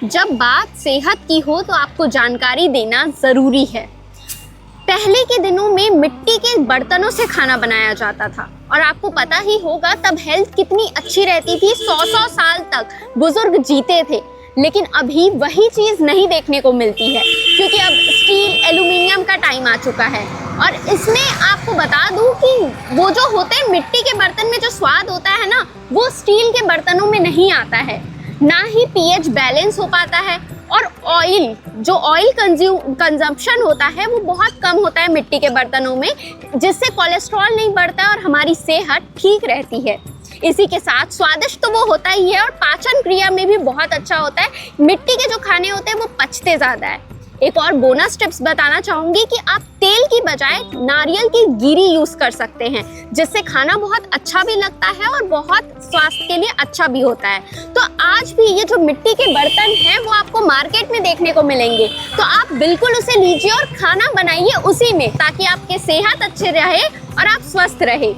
जब बात सेहत की हो तो आपको जानकारी देना ज़रूरी है। पहले के दिनों में मिट्टी के बर्तनों से खाना बनाया जाता था और आपको पता ही होगा तब हेल्थ कितनी अच्छी रहती थी। 100-100 साल तक बुजुर्ग जीते थे। लेकिन अभी वही चीज़ नहीं देखने को मिलती है क्योंकि अब स्टील एल्युमिनियम का टाइम आ चुका है। और इसमें आपको बता दूं कि वो जो होते हैं मिट्टी के बर्तन में जो स्वाद होता है ना, वो स्टील के बर्तनों में नहीं आता है। ना ही पीएच बैलेंस हो पाता है और ऑयल कंजम्पशन होता है वो बहुत कम होता है मिट्टी के बर्तनों में, जिससे कोलेस्ट्रॉल नहीं बढ़ता है और हमारी सेहत ठीक रहती है। इसी के साथ स्वादिष्ट तो वो होता ही है और पाचन क्रिया में भी बहुत अच्छा होता है। मिट्टी के जो खाने होते हैं वो पचते ज़्यादा है। एक और बोनस टिप्स बताना चाहूँगी कि आप तेल की बजाय नारियल की गिरी यूज़ कर सकते हैं, जिससे खाना बहुत अच्छा भी लगता है और बहुत स्वास्थ्य के लिए अच्छा भी होता है। तो आज भी ये जो मिट्टी के बर्तन हैं वो आपको मार्केट में देखने को मिलेंगे, तो आप बिल्कुल उसे लीजिए और खाना बनाइए उसी में, ताकि आपकी सेहत अच्छी रहे और आप स्वस्थ रहे।